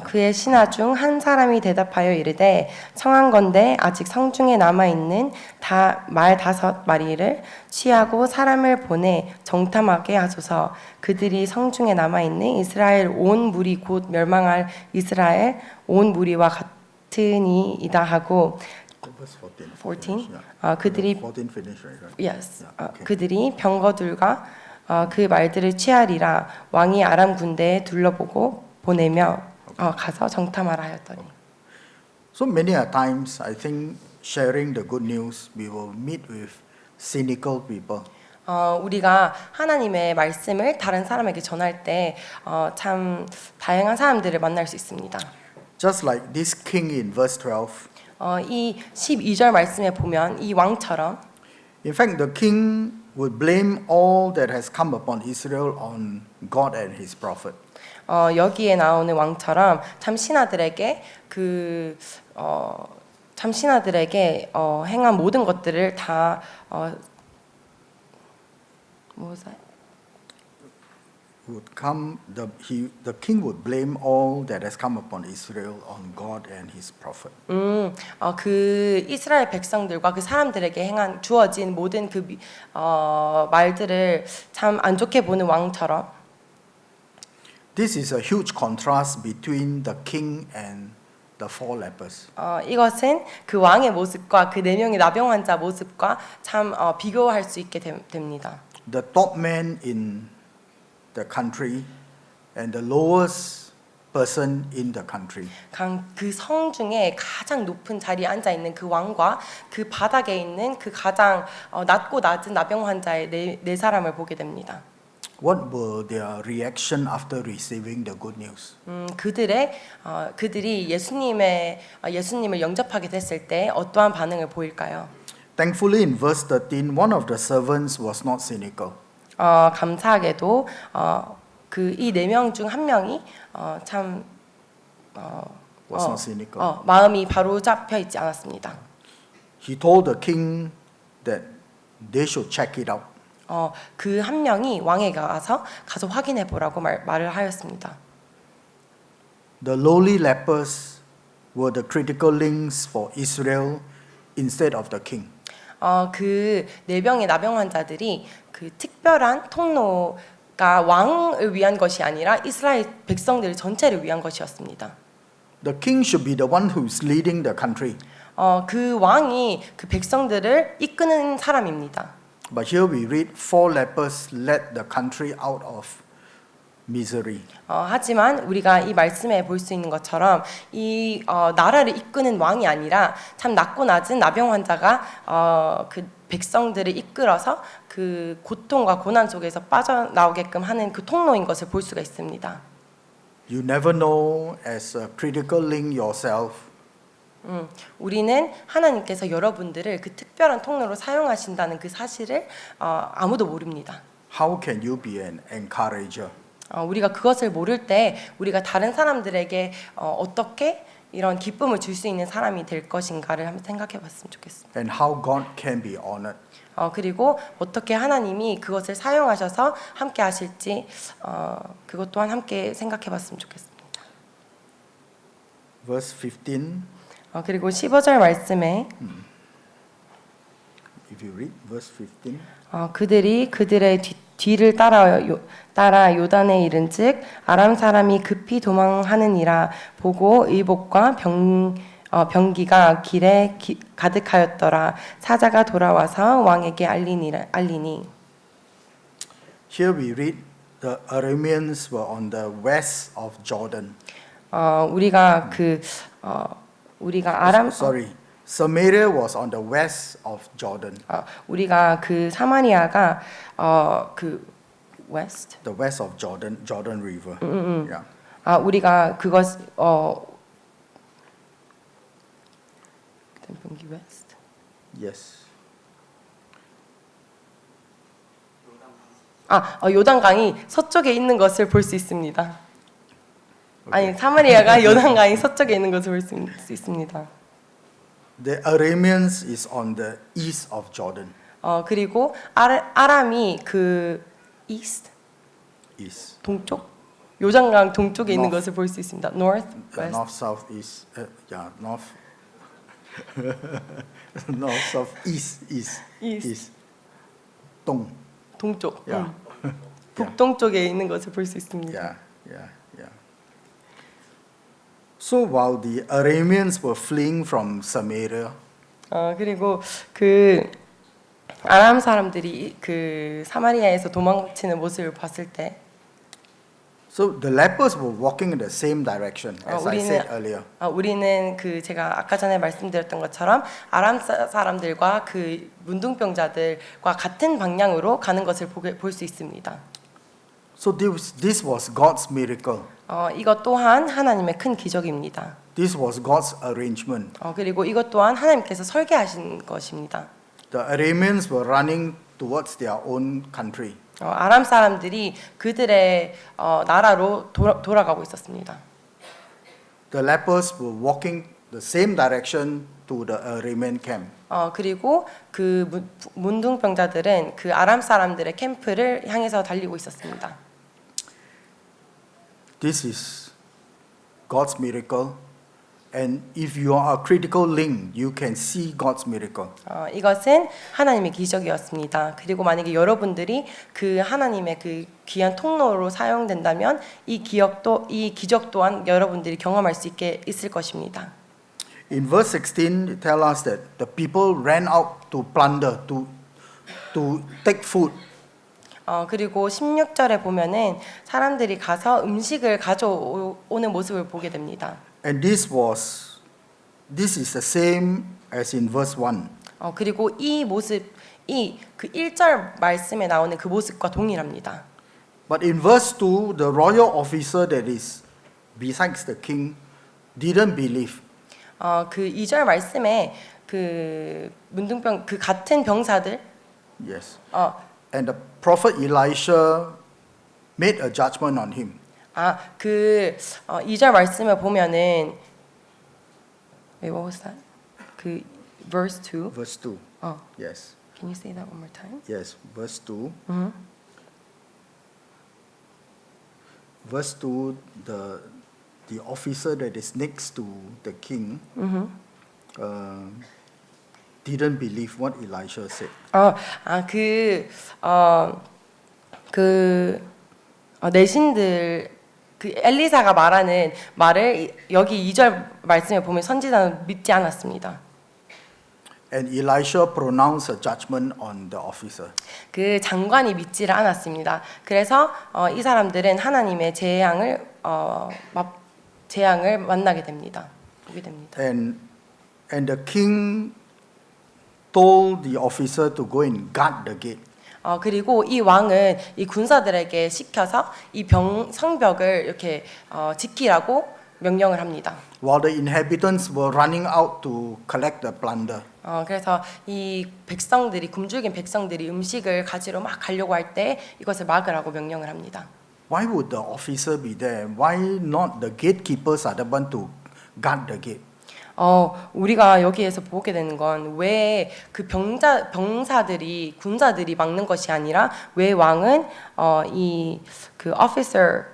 그의 신하 중 한 사람이 대답하여 이르되 청한건대 아직 성중에 남아 있는 말 5마리를 취하고 사람을 보내 정탐하게 하소서. 그들이 성중에 남아 있는 이스라엘 온 무리 곧 멸망할 이스라엘 온 무리와 같으니이다 하고 Verse 14. 14. Yeah. 그들이 14 finish right? yes. Yeah, okay. 그들이 병거들과 그 말들을 취하리라. 왕이 아람 군대에 둘러보고 보내며 가서 정탐하라 하였더니. So many a times, I think sharing the good news, we will meet with cynical people. 우리가 하나님의 말씀을 다른 사람에게 전할 때 참 다양한 사람들을 만날 수 있습니다. Just like this king in verse 12. 이 12절 말씀에 보면 이 왕처럼 In fact, the king would blame all that has come upon Israel on God and his prophet. 여기에 나오는 왕처럼 참 신하들에게 행한 모든 것들을 다 what was that? The king would blame all that has come upon Israel on God and his prophet. 그 이스라엘 백성들과 그 사람들에게 행한 주어진 모든 그 말들을 참 안 좋게 보는 왕처럼. This is a huge contrast between the king and the four lepers. 이것은 그 왕의 모습과 그 4명의 나병 환자 모습과 참 비교할 수 있게 됩니다. The top man in the country and the lowest person in the country. 그 성 중에 가장 높은 자리에 앉아 있는 그 왕과 그 바닥에 있는 그 가장 낮고 낮은 나병 환자의 네 사람을 보게 됩니다. What were their reaction after receiving the good news? 그들이 예수님을 영접하게 됐을 때 어떠한 반응을 보일까요? Thankfully, in verse 13, one of the servants was not cynical. 감사하게도 그 이 4명 중 한 명이 참 Was not cynical. 마음이 바로 잡혀 있지 않았습니다. He told the king that they should check it out. 그 한 명이 왕에게 가서 확인해 보라고 말을 하였습니다. The lowly lepers were the critical links for Israel instead of the king. 그 4명의 나병 환자들이 그 특별한 통로가 왕을 위한 것이 아니라 이스라엘 백성들 전체를 위한 것이었습니다. The king should be the one who is leading the country. 그 왕이 그 백성들을 이끄는 사람입니다. But here we read 4 lepers led the country out of misery. 하지만 우리가 이 말씀에 볼 수 있는 것처럼 이 나라를 이끄는 왕이 아니라 참 낮고 낮은 나병 환자가 그 백성들을 이끌어서 그 고통과 고난 속에서 빠져나오게끔 하는 그 통로인 것을 볼 수가 있습니다. You never know as a critical link yourself. 우리는 하나님께서 여러분들을 그 특별한 통로로 사용하신다는 그 사실을 아무도 모릅니다. How can you be an encourager? 우리가 그것을 모를 때 우리가 다른 사람들에게 어떻게 이런 기쁨을 줄 수 있는 사람이 될 것인가를 한번 생각해 봤으면 좋겠습니다. And how God can be honored? 그리고 어떻게 하나님이 그것을 사용하셔서 함께 하실지 그것 또한 함께 생각해 봤으면 좋겠습니다. Verse 15. 그리고 15절 말씀에 If you read verse 15. 그들이 그들의 뒤를 따라 요단에 이른즉 아람 사람이 급히 도망하느니라 보고 의복과 병기가 길에 가득하였더라. 사자가 돌아와서 왕에게 알리니. Here we read the Arameans were on the west of Jordan. 우리가 아람 Samaria was on the west of Jordan. 우리가 그 사마리아가 그 west The west of Jordan River. Yeah. 우리가 그것 병기 west Yes. 요단강이 서쪽에 있는 것을 볼 수 있습니다. 아니 사마리아가 요단강이 서쪽에 있는 것을 볼 수 있습니다. The Arameans is on the east of Jordan. 그리고 아람이 그 east East. 동쪽 요단강 동쪽에 있는 North. 것을 볼 수 있습니다. North, west. North, south, east. North. North, south, east. East. 동. 동쪽. Yeah. 북동쪽에 있는 것을 볼 수 있습니다. Yeah. So while the Arameans were fleeing from Samaria, 그리고 그 아람 사람들이 그 사마리아에서 도망치는 모습을 봤을 때 so the lepers were walking in the same direction as I said earlier. 우리는 그 제가 아까 전에 말씀드렸던 것처럼 아람 사람들과 그 문둥병자들과 같은 방향으로 가는 것을 볼 수 있습니다. So this was God's miracle. 이것 또한 하나님의 큰 기적입니다. This was God's arrangement. 그리고 이것 또한 하나님께서 설계하신 것입니다. The Arameans were running towards their own country. 아람 사람들이 그들의 나라로 돌아가고 있었습니다. The lepers were walking the same direction to the Aramean camp. 그리고 그 문둥병자들은 그 아람 사람들의 캠프를 향해서 달리고 있었습니다. This is God's miracle. And if you are a critical link, you can see God's miracle. 이것은 하나님의 기적이었습니다. 그리고 만약에 여러분들이 그 하나님의 그 귀한 통로로 사용된다면 이 기적 또한 여러분들이 경험할 수 있을 것입니다. In verse 16, it tells us that the people ran out to plunder, to take food. 그리고 16절에 보면은 사람들이 가서 음식을 가져오는 모습을 보게 됩니다. And this is the same as in verse 1. 그리고 이 모습이 그 1절 말씀에 나오는 그 모습과 동일합니다. But in verse 2, the royal officer that is besides the king didn't believe. 그 2절 말씀에 그 문둥병 그 같은 병사들 Yes. And the prophet Elisha made a judgment on him. 그 2절 말씀에 보면은 Wait, what was that? 그 verse 2. Verse 2. Yes. Can you say that one more time? Yes, verse 2. Verse 2, the officer that is next to the king didn't believe what Elisha said. 내신들 그 엘리사가 말하는 말을 여기 2절 말씀에 보면 선지자는 믿지 않았습니다. And Elisha pronounced a judgment on the officer. 그 장관이 믿지를 않았습니다. 그래서 이 사람들은 하나님의 재앙을 만나게 됩니다. 보게 됩니다. And the king told the officer to go and guard the gate. 그리고 이 왕은 이 군사들에게 시켜서 이 성벽을 이렇게 지키라고 명령을 합니다. while the inhabitants were running out to collect the plunder. 그래서 이 백성들이 굶주린 백성들이 음식을 가지러 막 가려고 할 때 이것을 막으라고 명령을 합니다. Why would the officer be there? Why not the gatekeepers are the one to guard the gate? 우리가 여기에서 보게 되는 건 왜 그 병사들이 군사들이 막는 것이 아니라 왜 왕은 이 그 officer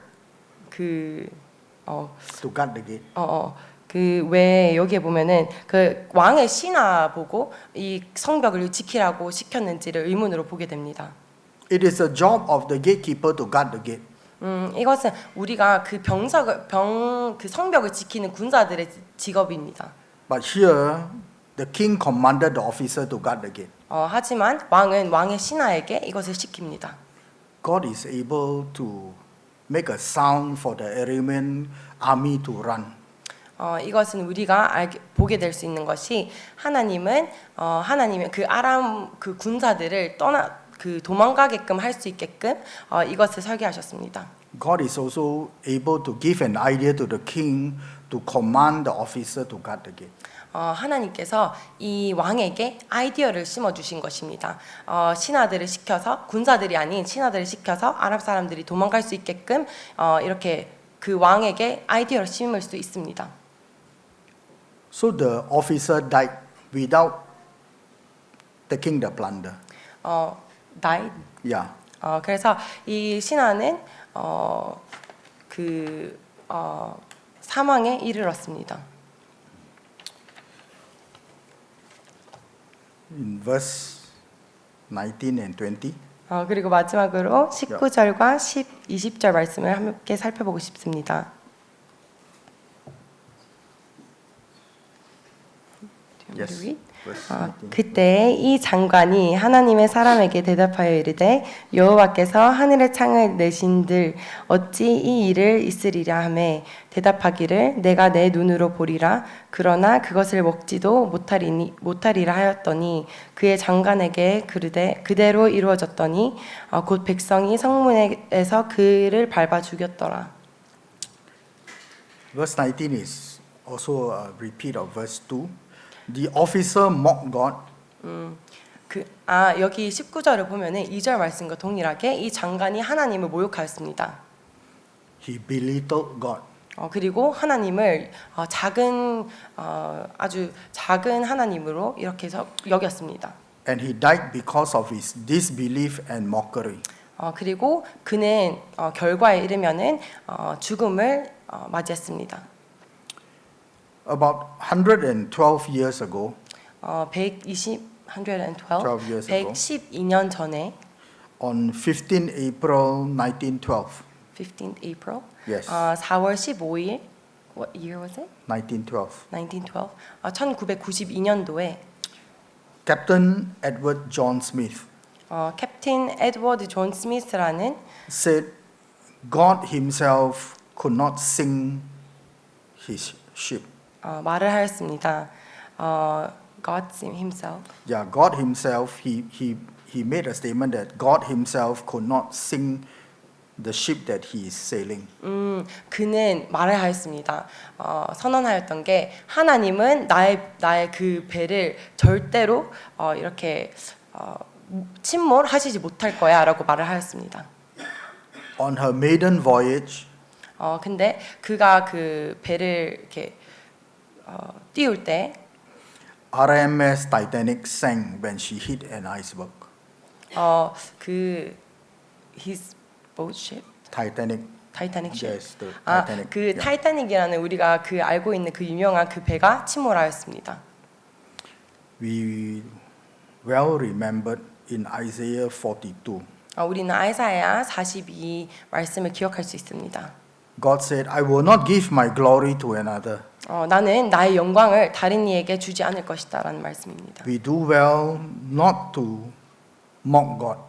To guard the gate. 그 왜 여기에 보면은 그 왕의 신하 보고 이 성벽을 지키라고 시켰는지를 의문으로 보게 됩니다. It is the job of the gatekeeper to guard the gate. 이것은 우리가 그 그 성벽을 지키는 군사들의 직업입니다. But here, the king commanded the officer to guard the gate. 하지만 왕은 왕의 신하에게 이것을 시킵니다. God is able to make a sound for the Aramean army to run. 이것은 우리가 보게 될 수 있는 것이 하나님은 그 아람 그 군사들을 도망가게끔 할 수 있게끔 이것을 설계하셨습니다. God is also able to give an idea to the king to command the officer to guard the gate. 하나님께서 이 왕에게 아이디어를 심어 주신 것입니다. 신하들을 시켜서 군사들이 아닌 신하들을 시켜서 아랍 사람들이 도망갈 수 있게끔 이렇게 그 왕에게 아이디어를 심을 수 있습니다. So the officer died without taking the plunder. died. Yeah. 그래서 이 신하는 사망에 이르렀습니다. In verse 19 and 20. 그리고 마지막으로 19절과 20절 말씀을 함께 살펴보고 싶습니다. Yes. 그때 이 장관이 하나님의 사람에게 대답하여 이르되 여호와께서 하늘의 창을 내신들 어찌 이 일을 있으리라 하매 대답하기를 내가 내 눈으로 보리라 그러나 그것을 먹지도 못하리라 하였더니 그의 장관에게 그르되 그대로 이루어졌더니 곧 백성이 성문에서 그를 밟아 죽였더라. Verse 19 is also a repeat of verse 2. The officer mocked God. 여기 19절을 보면은 2절 말씀과 동일하게 이 장관이 하나님을 모욕하였습니다. He belittled God. 그리고 하나님을 아주 작은 하나님으로 이렇게 해서 여겼습니다. And he died because of his disbelief and mockery. 그리고 그는 결과에 이르면은 죽음을 맞이했습니다. About 112 years ago, 112년 전에 on 15 April 1912, 15 April Yes. 4월 15일 What year was it? 1912, 1912 1992년도에 Captain Edward John Smith 캡틴 에드워드 존 스미스라는 said God himself could not sink his ship. 말을 하였습니다. God himself. Yeah, God himself, he made a statement that God himself could not sink the ship that he is sailing. 그는 말을 하였습니다. 선언하였던 게 하나님은 나의 그 배를 절대로 이렇게 침몰하시지 못할 거야라고 말을 하였습니다. On her maiden voyage, 근데 그가 그 배를 이렇게 띄울 때 RMS Titanic sank when she hit an iceberg. his boat ship Titanic. 타이타닉 ship. Yes, the Titanic. 그 yeah. 타이타닉이라는 우리가 그 알고 있는 그 유명한 그 배가 침몰하였습니다. We well remembered in Isaiah 42. 우리는 아이사야 42 말씀을 기억할 수 있습니다. God said, I will not give my glory to another. 나는 나의 영광을 다른 이에게 주지 않을 것이다라는 말씀입니다. We do well not to mock God.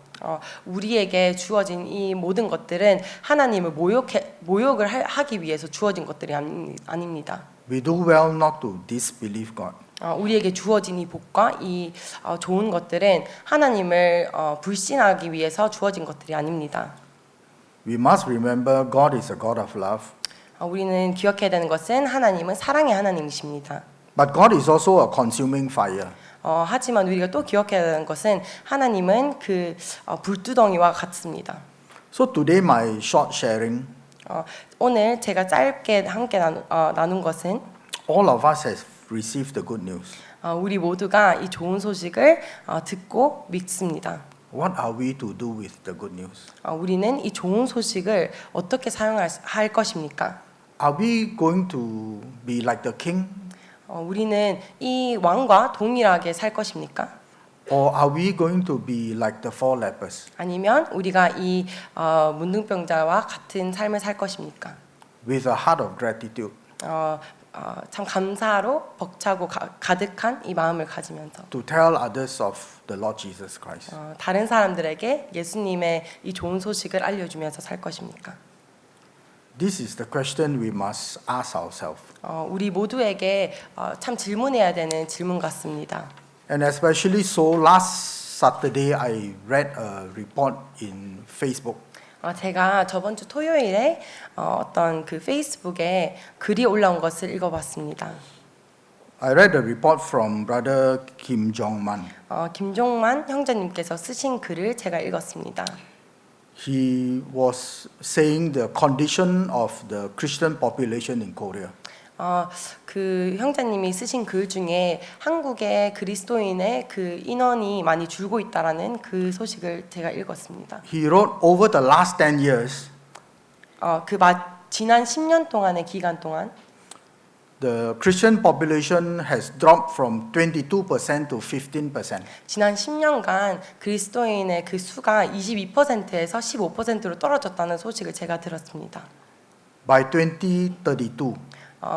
우리에게 주어진 이 모든 것들은 하나님을 모욕을 하기 위해서 주어진 것들이 아닙니다. We do well not to disbelieve God. 우리에게 주어진 이 복과 이 좋은 것들은 하나님을 불신하기 위해서 주어진 것들이 아닙니다. We must remember God is a God of love, 우리는 기억해야 되는 것은 하나님은 사랑의 하나님이십니다. but God is also a consuming fire. 하지만 우리가 또 기억해야 되는 것은 하나님은 그 불두덩이와 같습니다. So today my short sharing, 오늘 제가 짧게 함께 나눈 것은 all of us have received the good news. 우리 모두가 이 좋은 소식을 듣고 믿습니다. What are we to do with the good news? 우리는 이 좋은 소식을 어떻게 사용할 것입니까? Are we going to be like the king? 우리는 이 왕과 동일하게 살 것입니까? Or are we going to be like the four lepers? 아니면 우리가 이 문둥병자와 같은 삶을 살 것입니까? With a heart of gratitude 참 감사로 벅차고 가득한 이 마음을 가지면서 to tell others of the Lord Jesus Christ. 다른 사람들에게 예수님의 이 좋은 소식을 알려주면서 살 것입니까? This is the question we must ask ourselves. 우리 모두에게 참 질문해야 되는 질문 같습니다. And especially so, last Saturday I read a report in Facebook. 제가 저번 주 토요일에 어떤 그 페이스북에 글이 올라온 것을 읽어봤습니다. I read a report from Brother Kim Jong-man. 김종만 형제님께서 쓰신 글을 제가 읽었습니다. He was saying the condition of the Christian population in Korea. 그 형제님이 쓰신 글 중에 한국의 그리스도인의 그 인원이 많이 줄고 있다라는 그 소식을 제가 읽었습니다. He wrote over the last 10 years, 지난 10년 동안의 기간 동안 the Christian population has dropped from 22% to 15%. 지난 10년간 그리스도인의 그 수가 22%에서 15%로 떨어졌다는 소식을 제가 들었습니다. By 2032,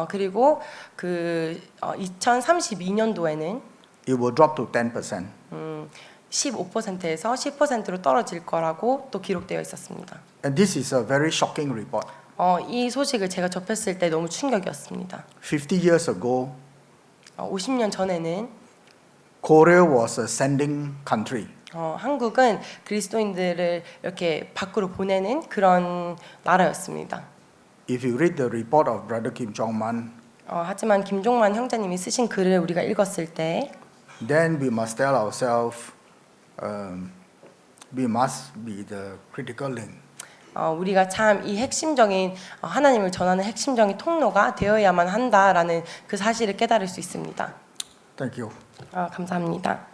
그리고 그 2032년도에는 it will drop to 10%. 15%에서 10%로 떨어질 거라고 또 기록되어 있었습니다. And this is a very shocking report. 이 소식을 제가 접했을 때 너무 충격이었습니다. 50 years ago, 50년 전에는 Korea was a sending country. 한국은 그리스도인들을 이렇게 밖으로 보내는 그런 나라였습니다. If you read the report of Brother Kim Jong-man, 하지만 김종만 형제님이 쓰신 글을 우리가 읽었을 때 then we must tell ourselves, we must be the critical link. 우리가 참 이 핵심적인 하나님을 전하는 핵심적인 통로가 되어야만 한다라는 그 사실을 깨달을 수 있습니다. Thank you. 감사합니다.